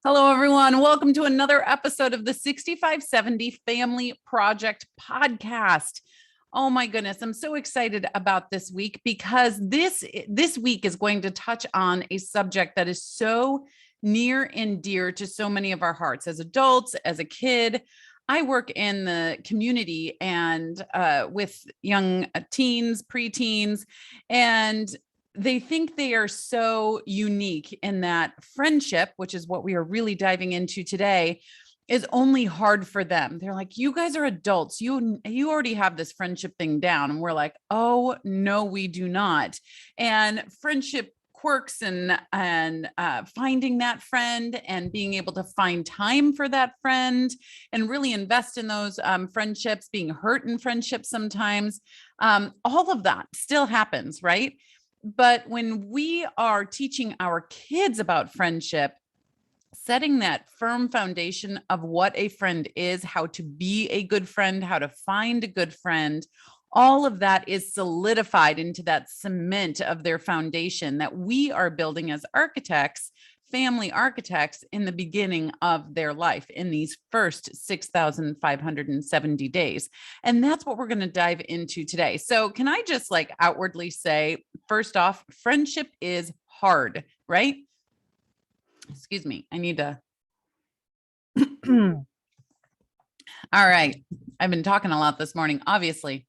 Hello, everyone. Welcome to another episode of the 6570 Family Project podcast. Oh my goodness, I'm so excited about this week because this week is going to touch on a subject that is so near and dear to so many of our hearts as adults, as a kid. I work in the community and with young teens, preteens, and they think they are so unique in that friendship, which is what we are really diving into today, is only hard for them. They're like, you guys are adults. You already have this friendship thing down. And we're like, oh no, we do not. And friendship quirks and finding that friend and being able to find time for that friend and really invest in those friendships, being hurt in friendships sometimes, all of that still happens, right? But when we are teaching our kids about friendship, setting that firm foundation of what a friend is, how to be a good friend, how to find a good friend, all of that is solidified into that cement of their foundation that we are building as architects, family architects, in the beginning of their life in these first 6,570 days. And that's what we're going to dive into today. So can I just outwardly say, first off, friendship is hard, right? Excuse me. I need to. All right. I've been talking a lot this morning, obviously.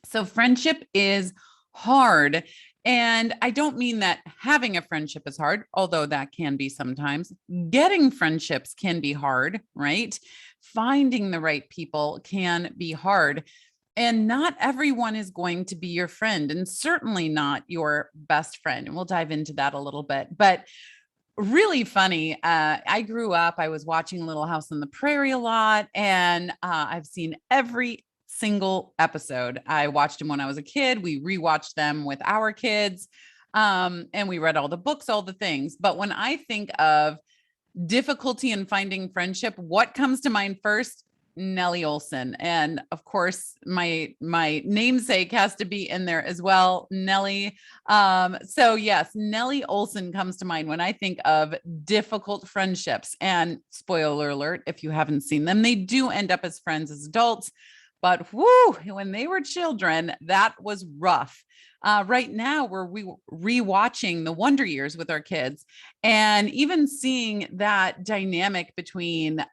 So friendship is hard. And I don't mean that having a friendship is hard, although that can be sometimes. Getting friendships can be hard, right? Finding the right people can be hard. And not everyone is going to be your friend, and certainly not your best friend. And we'll dive into that a little bit. But really funny. I grew up, I was watching Little House on the Prairie a lot, and I've seen every single episode. I watched them when I was a kid. We rewatched them with our kids, and we read all the books, all the things. But when I think of difficulty in finding friendship, what comes to mind first? Nellie Olson. And of course, my namesake has to be in there as well, Nellie. So yes, Nellie Olson comes to mind when I think of difficult friendships. And spoiler alert, if you haven't seen them, they do end up as friends as adults. But whoo, when they were children, that was rough. Right now, we're rewatching the Wonder Years with our kids, and even seeing that dynamic between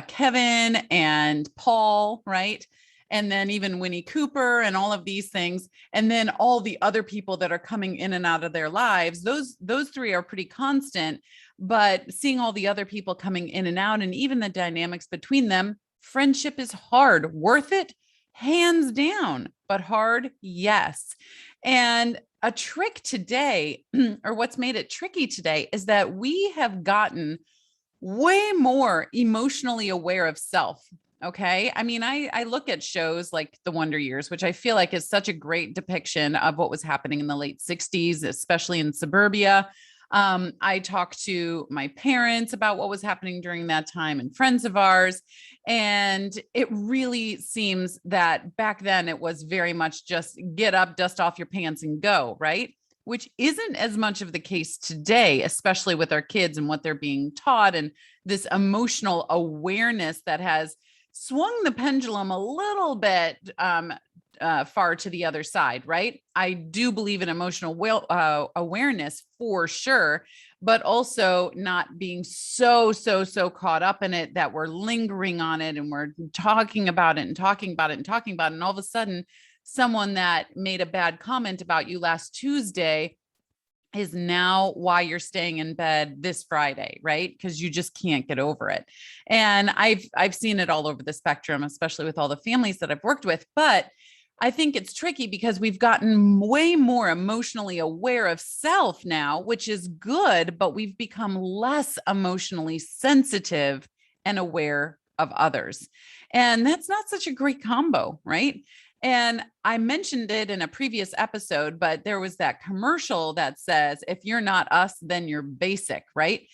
Kevin and Paul, right? And then even Winnie Cooper and all of these things, and then all the other people that are coming in and out of their lives. Those three are pretty constant, but seeing all the other people coming in and out, and even the dynamics between them, friendship is hard. Worth it? Hands down. But hard? Yes. And a trick today, or what's made it tricky today, is that we have gotten way more emotionally aware of self. Okay. I mean, I look at shows like The Wonder Years, which I feel like is such a great depiction of what was happening in the late 60s, especially in suburbia. I talked to my parents about what was happening during that time and friends of ours. And it really seems that back then it was very much just get up, dust off your pants and go, right? Which isn't as much of the case today, especially with our kids and what they're being taught, and this emotional awareness that has swung the pendulum a little bit far to the other side, right? I do believe in emotional awareness for sure, but also not being so caught up in it that we're lingering on it and we're talking about it and talking about it and talking about it. And all of a sudden, someone that made a bad comment about you last Tuesday is now why you're staying in bed this Friday, right? Because you just can't get over it. And I've seen it all over the spectrum, especially with all the families that I've worked with. But I think it's tricky because we've gotten way more emotionally aware of self now, which is good, but we've become less emotionally sensitive and aware of others. And that's not such a great combo, right? And I mentioned it in a previous episode, but there was that commercial that says, if you're not us, then you're basic, right?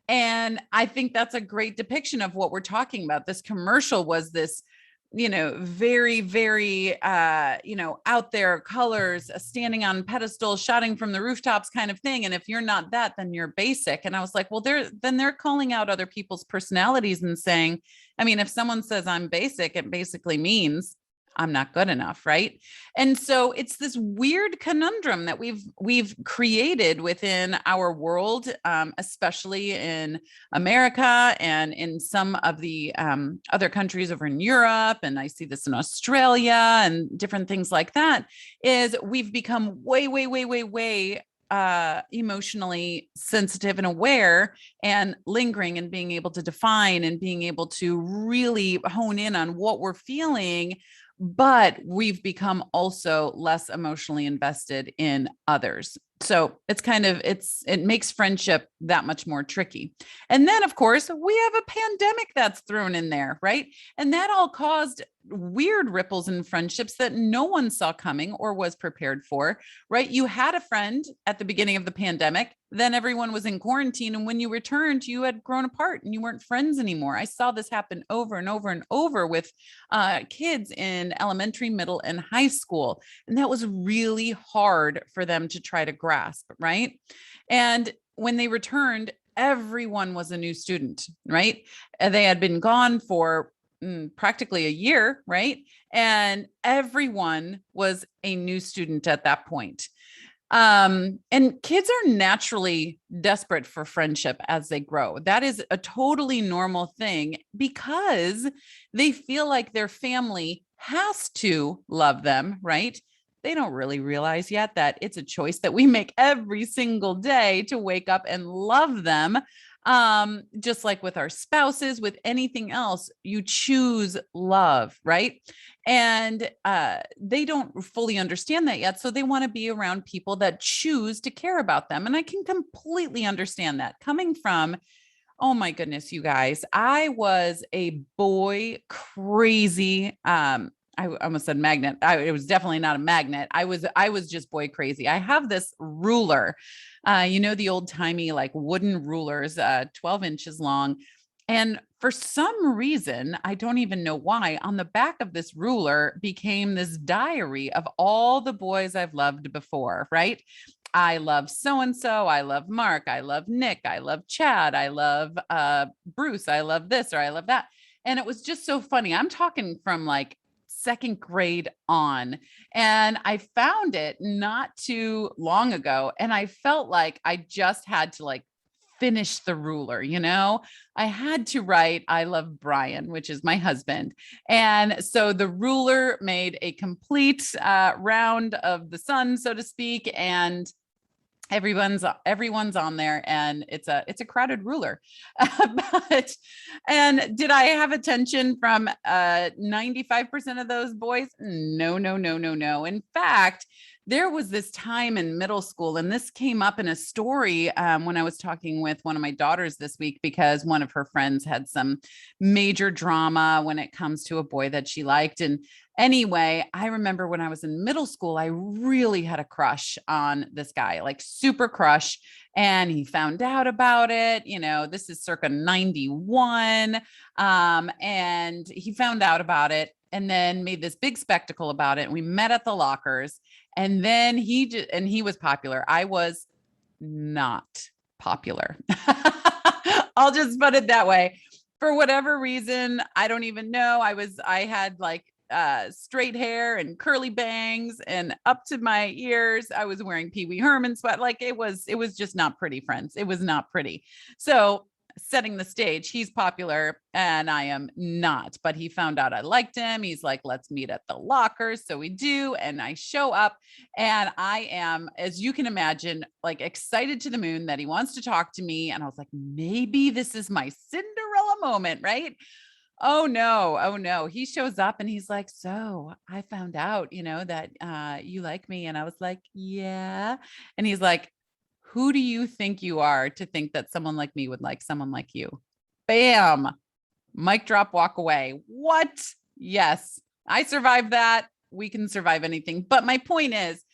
And I think that's a great depiction of what we're talking about. This commercial was this very, very, out there colors, standing on pedestals, shouting from the rooftops kind of thing. And if you're not that, then you're basic. And I was like, well, they're calling out other people's personalities and saying, I mean, if someone says I'm basic, it basically means I'm not good enough, right? And so it's this weird conundrum that we've created within our world, especially in America and in some of the other countries over in Europe, and I see this in Australia and different things like that. Is we've become way, way, way, way, way emotionally sensitive and aware and lingering and being able to define and being able to really hone in on what we're feeling, but we've become also less emotionally invested in others. So it makes friendship that much more tricky. And then of course we have a pandemic that's thrown in there, right? And that all caused weird ripples in friendships that no one saw coming or was prepared for, right? You had a friend at the beginning of the pandemic, then everyone was in quarantine. And when you returned, you had grown apart and you weren't friends anymore. I saw this happen over and over and over with kids in elementary, middle, and high school. And that was really hard for them to try to grasp, right? And when they returned, everyone was a new student, right? They had been gone for practically a year, right? And everyone was a new student at that point. And kids are naturally desperate for friendship as they grow. That is a totally normal thing because they feel like their family has to love them, right? They don't really realize yet that it's a choice that we make every single day to wake up and love them. Just like with our spouses, with anything else, you choose love, right? And they don't fully understand that yet. So they want to be around people that choose to care about them. And I can completely understand that coming from, oh my goodness, you guys, I was a boy crazy. I almost said magnet. It was definitely not a magnet. I was just boy crazy. I have this ruler, the old timey like wooden rulers, 12 inches long. And for some reason, I don't even know why, on the back of this ruler became this diary of all the boys I've loved before, right? I love so-and-so. I love Mark. I love Nick. I love Chad. I love Bruce. I love this or I love that. And it was just so funny. I'm talking from like second grade on. And I found it not too long ago. And I felt like I just had to like finish the ruler, I had to write, I love Brian, which is my husband. And so the ruler made a complete round of the sun, so to speak. And everyone's on there and it's a crowded ruler. And did I have attention from 95% of those boys? No, no, no, no, no. In fact, there was this time in middle school, and this came up in a story when I was talking with one of my daughters this week, because one of her friends had some major drama when it comes to a boy that she liked. And anyway, I remember when I was in middle school, I really had a crush on this guy, like super crush. And he found out about it. This is circa 91. And he found out about it and then made this big spectacle about it. And we met at the lockers. And then he was popular. I was not popular. I'll just put it that way. For whatever reason, I don't even know. I had like straight hair and curly bangs and up to my ears. I was wearing Pee Wee Herman sweat. Like it was just not pretty, friends. It was not pretty. So setting the stage, he's popular and I am not, but he found out I liked him. He's like, let's meet at the lockers. So we do. And I show up and I am, as you can imagine, like excited to the moon that he wants to talk to me. And I was like, maybe this is my Cinderella moment, right? Oh no. He shows up and he's like, so I found out, that you like me. And I was like, yeah. And he's like, who do you think you are to think that someone like me would like someone like you? Bam. Mic drop, walk away. What? Yes, I survived that. We can survive anything. But my point is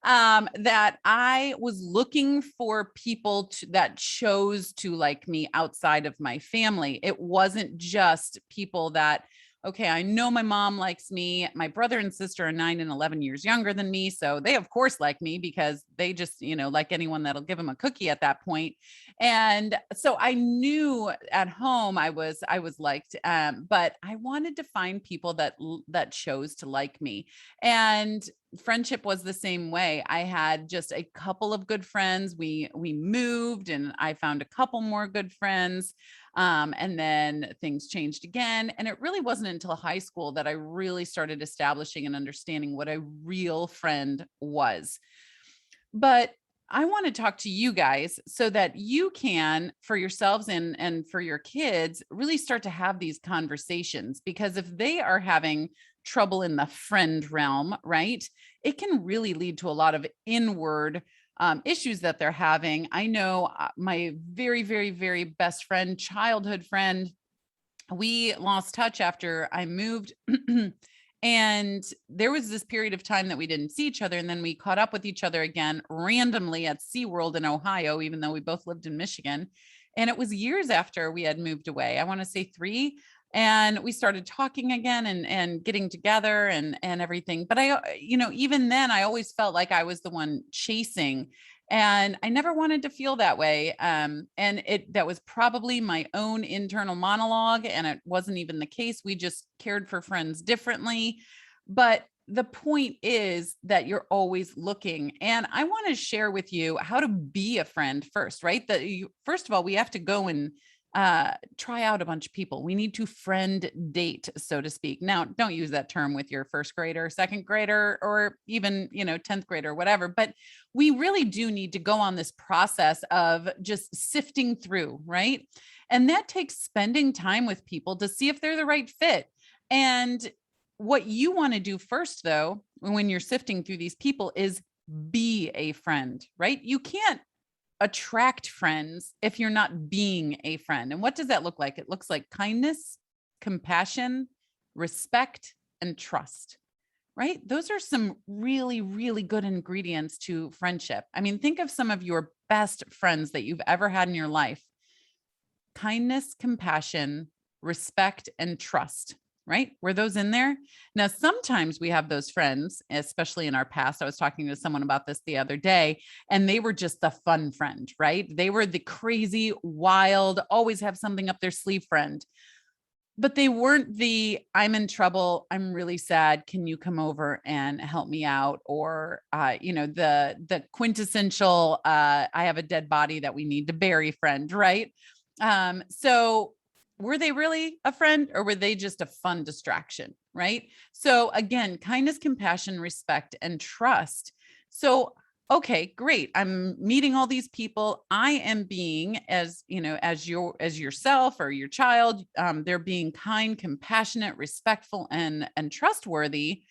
that I was looking for people that chose to like me outside of my family. It wasn't just people that okay, I know my mom likes me. My brother and sister are 9 and 11 years younger than me. So they, of course, like me because they just, like anyone that'll give them a cookie at that point. And so I knew at home I was liked, but I wanted to find people that chose to like me. And friendship was the same way. I had just a couple of good friends. We moved and I found a couple more good friends. And then things changed again. And it really wasn't until high school that I really started establishing and understanding what a real friend was. But I want to talk to you guys so that you can, for yourselves and for your kids, really start to have these conversations. Because if they are having trouble in the friend realm, right, it can really lead to a lot of inward issues that they're having. I know my very, very, very best friend, childhood friend, we lost touch after I moved. And there was this period of time that we didn't see each other. And then we caught up with each other again randomly at SeaWorld in Ohio, even though we both lived in Michigan. And it was years after we had moved away. I want to say 3. And we started talking again and getting together and everything. But even then, I always felt like I was the one chasing. And I never wanted to feel that way. And that was probably my own internal monologue. And it wasn't even the case. We just cared for friends differently. But the point is that you're always looking. And I want to share with you how to be a friend first, right? First of all, we have to go and try out a bunch of people. We need to friend date, so to speak. Now, don't use that term with your first grader, second grader, or even, 10th grader, whatever. But we really do need to go on this process of just sifting through, right? And that takes spending time with people to see if they're the right fit. And what you want to do first, though, when you're sifting through these people is be a friend, right? You can't attract friends if you're not being a friend. And what does that look like? It looks like kindness, compassion, respect, and trust, right? Those are some really, really good ingredients to friendship. I mean, think of some of your best friends that you've ever had in your life. Kindness, compassion, respect, and trust, right? Were those in there? Now, sometimes we have those friends, especially in our past. I was talking to someone about this the other day, and they were just the fun friend, right? They were the crazy, wild, always have something up their sleeve friend. But they weren't the I'm in trouble, I'm really sad, can you come over and help me out? Or the quintessential I have a dead body that we need to bury friend, right? So were they really a friend or were they just a fun distraction, right? So again, kindness, compassion, respect, and trust. So okay, great. I'm meeting all these people. I am being as yourself or your child. They're being kind, compassionate, respectful, and trustworthy.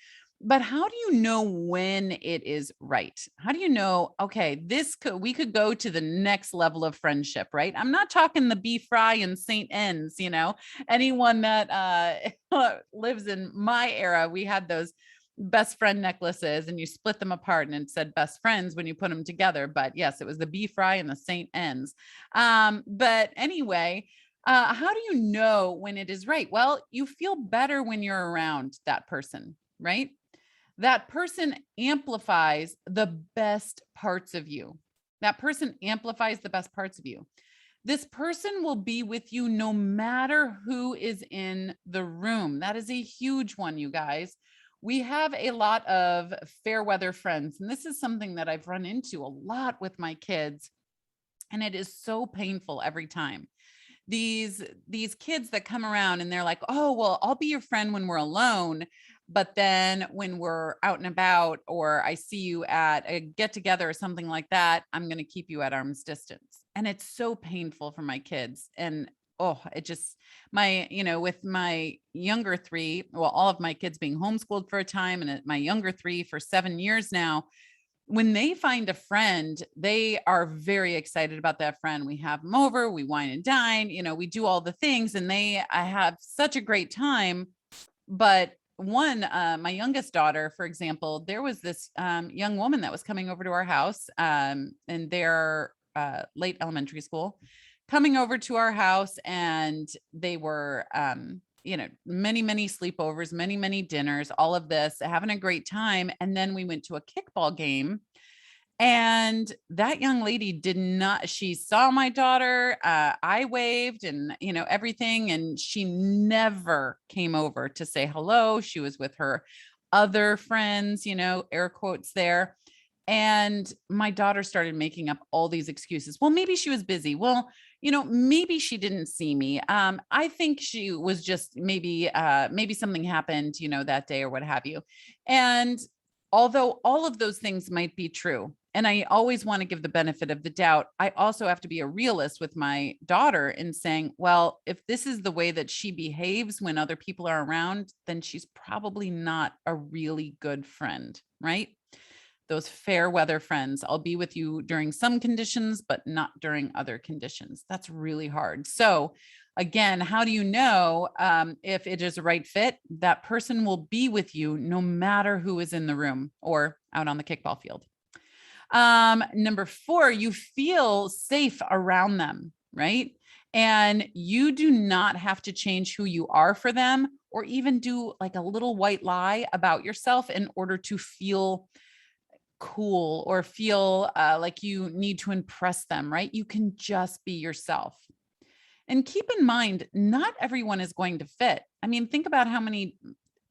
But how do you know when it is right? How do you know, okay, we could go to the next level of friendship, right? I'm not talking the beef fry and St. N's, anyone that lives in my era, we had those best friend necklaces and you split them apart and it said best friends when you put them together. But yes, it was the beef fry and the St. N's. But anyway, how do you know when it is right? Well, you feel better when you're around that person, right? That person amplifies the best parts of you. That person amplifies the best parts of you. This person will be with you no matter who is in the room. That is a huge one, you guys. We have a lot of fair weather friends, and this is something that I've run into a lot with my kids, and it is so painful every time. These kids that come around and they're like, "Oh, well, I'll be your friend when we're alone, but then when we're out and about or I see you at a get together or something like that, I'm going to keep you at arm's distance." And it's so painful for my kids. And it just with my younger 3, well, all of my kids being homeschooled for a time and my younger 3 for 7 years now, when they find a friend, they are very excited about that friend. We have them over, we wine and dine, we do all the things and I have such a great time. But my youngest daughter, for example, there was this young woman that was coming over to our house in their late elementary school, coming over to our house, and they were many, many sleepovers, many, many dinners, all of this, having a great time. And then we went to a kickball game. And that young lady did not, she saw my daughter. I waved and, everything. And she never came over to say hello. She was with her other friends, air quotes there. And my daughter started making up all these excuses. Well, maybe she was busy. Well, maybe she didn't see me. I think she was just maybe something happened, that day or what have you. And although all of those things might be true, and I always want to give the benefit of the doubt, I also have to be a realist with my daughter in saying, well, if this is the way that she behaves when other people are around, then she's probably not a really good friend, right? Those fair weather friends. I'll be with you during some conditions, but not during other conditions. That's really hard. So again, how do you know if it is a right fit? That person will be with you no matter who is in the room or out on the kickball field. Number 4, you feel safe around them, right? And you do not have to change who you are for them or even do like a little white lie about yourself in order to feel cool or feel like you need to impress them, right? You can just be yourself. And keep in mind, not everyone is going to fit. I mean, think about how many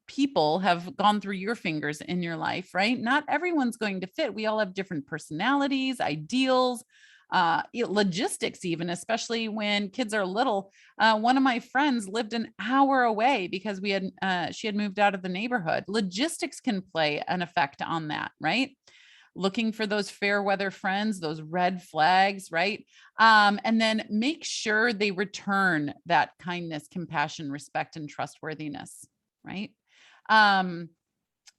people have gone through your fingers in your life, right? Not everyone's going to fit. We all have different personalities, ideals, logistics, even, especially when kids are little. One of my friends lived an hour away because she had moved out of the neighborhood. Logistics can play an effect on that, right? Looking for those fair weather friends, those red flags, right? And then make sure they return that kindness, compassion, respect, and trustworthiness, right?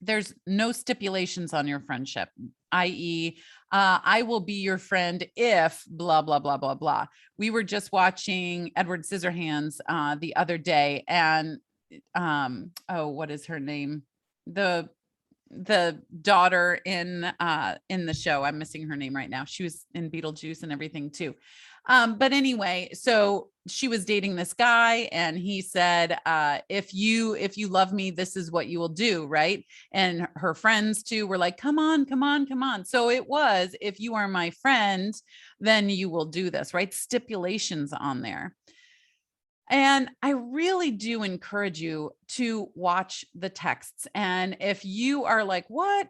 There's no stipulations on your friendship, i.e., I will be your friend if blah, blah, blah, blah, blah. We were just watching Edward Scissorhands the other day, and what is her name? The daughter in the show. I'm missing her name right now. She was in Beetlejuice and everything too. But anyway, so she was dating this guy and he said, if you love me, this is what you will do. Right. And her friends too were like, come on, come on, come on. So it was, if you are my friend, then you will do this, right? Stipulations on there. And I really do encourage you to watch the texts. And if you are like, what,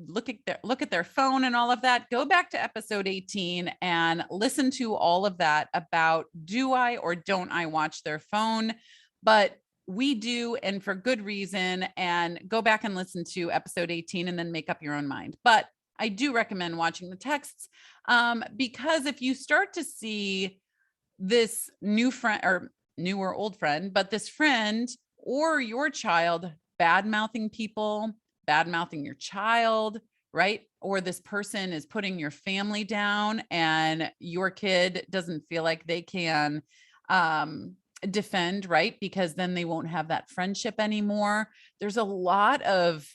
look at their phone and all of that, go back to episode 18 and listen to all of that about, do I or don't I watch their phone? But we do, and for good reason. And go back and listen to episode 18 and then make up your own mind. But I do recommend watching the texts because if you start to see this new friend or new or old friend, but this friend or your child bad mouthing people, bad mouthing your child, right? Or this person is putting your family down and your kid doesn't feel like they can defend, right? Because then they won't have that friendship anymore. There's a lot of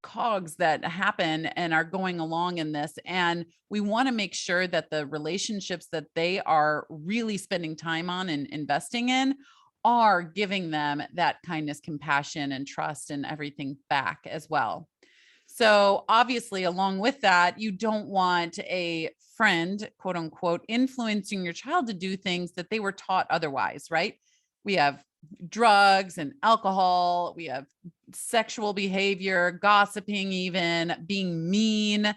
cogs that happen and are going along in this. And we want to make sure that the relationships that they are really spending time on and investing in are giving them that kindness, compassion, and trust and everything back as well. So obviously, along with that, you don't want a friend, quote unquote, influencing your child to do things that they were taught otherwise, right? We have drugs and alcohol. We have sexual behavior, gossiping, even being mean,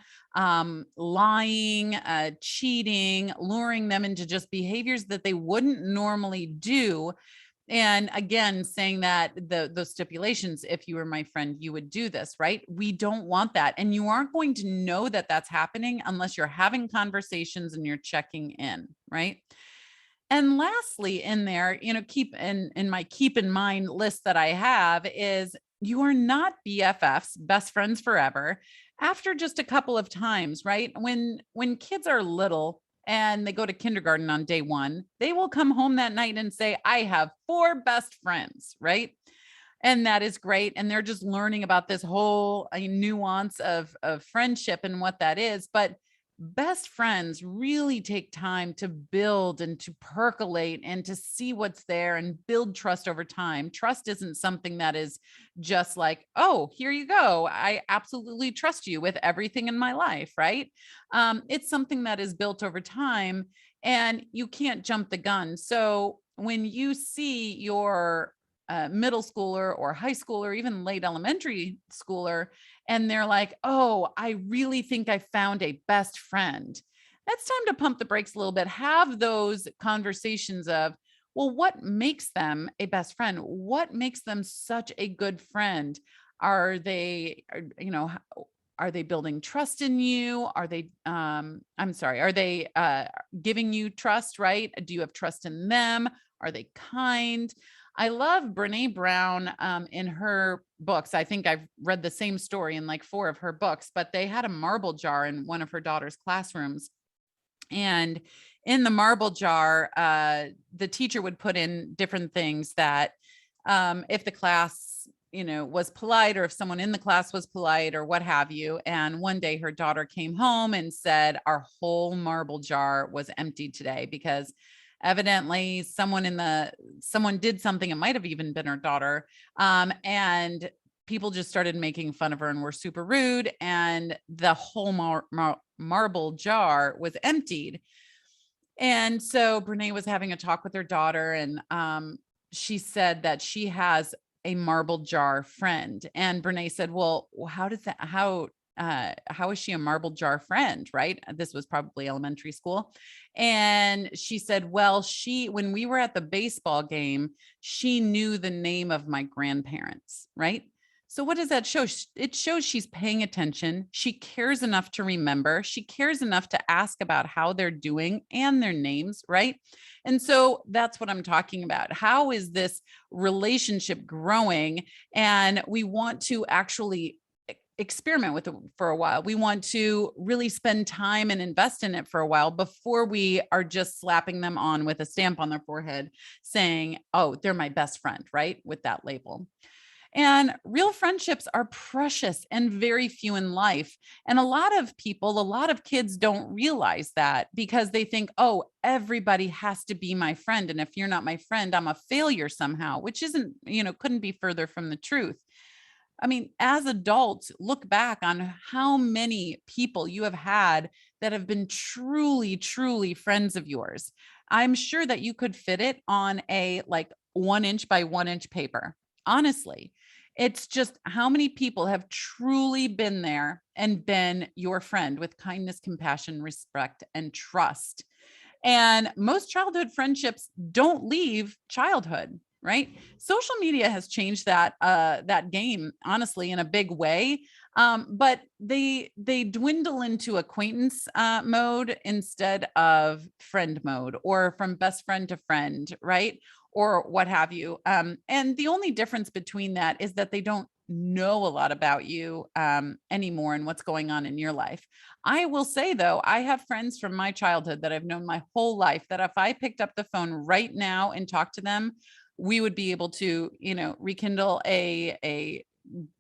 lying, cheating, luring them into just behaviors that they wouldn't normally do. And again, saying that those stipulations, if you were my friend, you would do this, right? We don't want that. And you aren't going to know that that's happening unless you're having conversations and you're checking in, right? And lastly, in there, keep in my keep in mind list that I have is you are not BFFs, best friends forever, after just a couple of times, right? When kids are little and they go to kindergarten on day 1, they will come home that night and say, I have 4 best friends, right? And that is great. And they're just learning about this whole nuance of friendship and what that is. But best friends really take time to build and to percolate and to see what's there and build trust over time. Trust isn't something that is just like, oh, here you go, I absolutely trust you with everything in my life, right? It's something that is built over time, and you can't jump the gun. So when you see your middle schooler or high schooler, even late elementary schooler, and they're like, oh, I really think I found a best friend, that's time to pump the brakes a little bit. Have those conversations of, well, what makes them a best friend? What makes them such a good friend? Are they, are they building trust in you? Are they, I'm sorry, are they giving you trust, right? Do you have trust in them? Are they kind? I love Brene Brown in her books. I think I've read the same story in like 4 of her books, but they had a marble jar in one of her daughter's classrooms. And in the marble jar, the teacher would put in different things that if the class, was polite, or if someone in the class was polite or what have you. And one day her daughter came home and said, our whole marble jar was emptied today because evidently someone did something. It might have even been her daughter. And people just started making fun of her and were super rude. And the whole marble jar was emptied. And so Brene was having a talk with her daughter, and she said that she has a marble jar friend. And Brene said, well, how is she a marble jar friend? Right. This was probably elementary school. And she said, well, when we were at the baseball game, she knew the name of my grandparents. Right. So what does that show? It shows she's paying attention. She cares enough to remember. She cares enough to ask about how they're doing and their names, right? And so that's what I'm talking about. How is this relationship growing? And we want to actually experiment with it for a while. We want to really spend time and invest in it for a while before we are just slapping them on with a stamp on their forehead saying, oh, they're my best friend, right? With that label. And real friendships are precious and very few in life. And a lot of kids don't realize that because they think, oh, everybody has to be my friend. And if you're not my friend, I'm a failure somehow, which isn't, couldn't be further from the truth. I mean, as adults, look back on how many people you have had that have been truly, truly friends of yours. I'm sure that you could fit it on a like 1 inch by 1 inch paper. Honestly, it's just how many people have truly been there and been your friend with kindness, compassion, respect, and trust. And most childhood friendships don't leave childhood, right? Social media has changed that game, honestly, in a big way. But they dwindle into acquaintance mode instead of friend mode, or from best friend to friend, right? Or what have you. And the only difference between that is that they don't know a lot about you anymore and what's going on in your life. I will say, though, I have friends from my childhood that I've known my whole life that if I picked up the phone right now and talked to them, we would be able to, rekindle a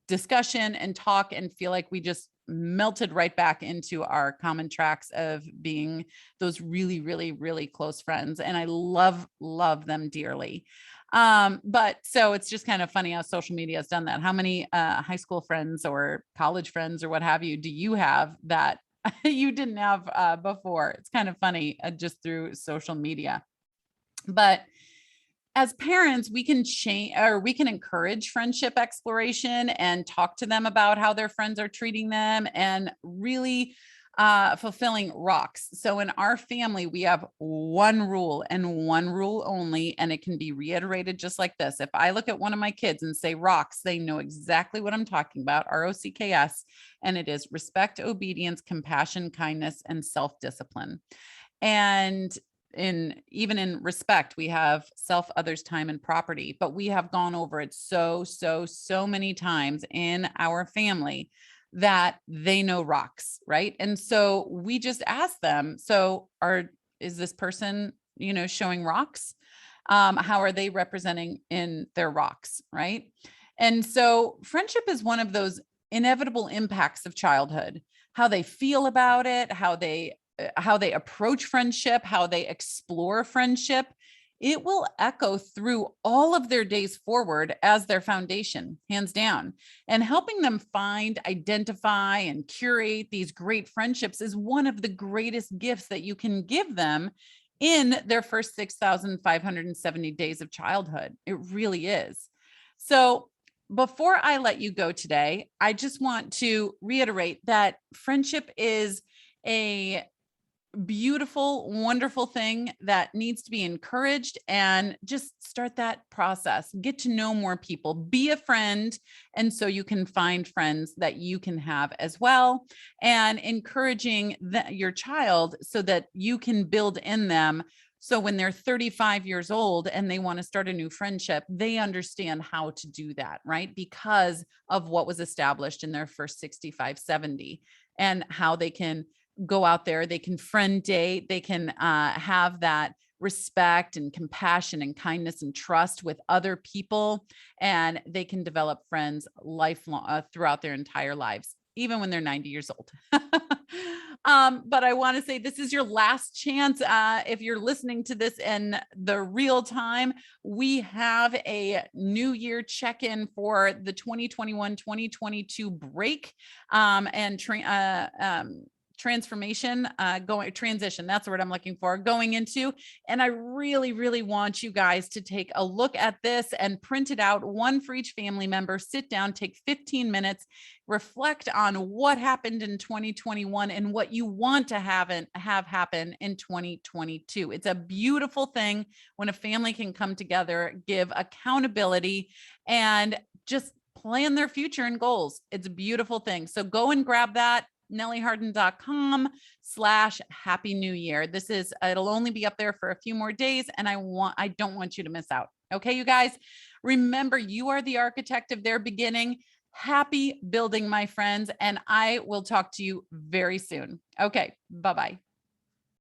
discussion and talk and feel like we just melted right back into our common tracks of being those really, really, really close friends. And I love them dearly. But so it's just kind of funny how social media has done that. How many high school friends or college friends or what have you do you have that you didn't have before? It's kind of funny just through social media. But as parents, we can change, or we can encourage friendship exploration and talk to them about how their friends are treating them, and really fulfilling rocks. So in our family, we have one rule and one rule only, and it can be reiterated just like this. If I look at one of my kids and say rocks, they know exactly what I'm talking about, ROCKS, and it is respect, obedience, compassion, kindness, and self-discipline. And even in respect, we have self, others, time, and property, but we have gone over it so many times in our family that they know rocks, right? And so we just ask them, so is this person, showing rocks? How are they representing in their rocks, right? And so friendship is one of those inevitable impacts of childhood. how they feel about it, how they approach friendship, how they explore friendship, it will echo through all of their days forward as their foundation, hands down. And helping them find, identify, and curate these great friendships is one of the greatest gifts that you can give them in their first 6,570 days of childhood. It really is. So, before I let you go today, I just want to reiterate that friendship is a beautiful, wonderful thing that needs to be encouraged, and just start that process. Get to know more people, be a friend. And so you can find friends that you can have as well, and encouraging your child so that you can build in them. So when they're 35 years old and they want to start a new friendship, they understand how to do that, right? Because of what was established in their first 65, 70, and how they can go out there, they can friend date, they can have that respect and compassion and kindness and trust with other people, and they can develop friends lifelong throughout their entire lives, even when they're 90 years old. But I want to say this is your last chance. If you're listening to this in the real time, we have a new year check-in for the 2021-2022 break, and transformation, transition. That's the word I'm looking for, going into. And I really, really want you guys to take a look at this and print it out, one for each family member. Sit down, take 15 minutes, reflect on what happened in 2021 and what you want to have happen in 2022. It's a beautiful thing when a family can come together, give accountability, and just plan their future and goals. It's a beautiful thing. So go and grab that. NellieHarden.com/Happy New Year. It'll only be up there for a few more days, and I don't want you to miss out. Okay, you guys, remember, you are the architect of their beginning. Happy building, my friends, and I will talk to you very soon. Okay, bye-bye.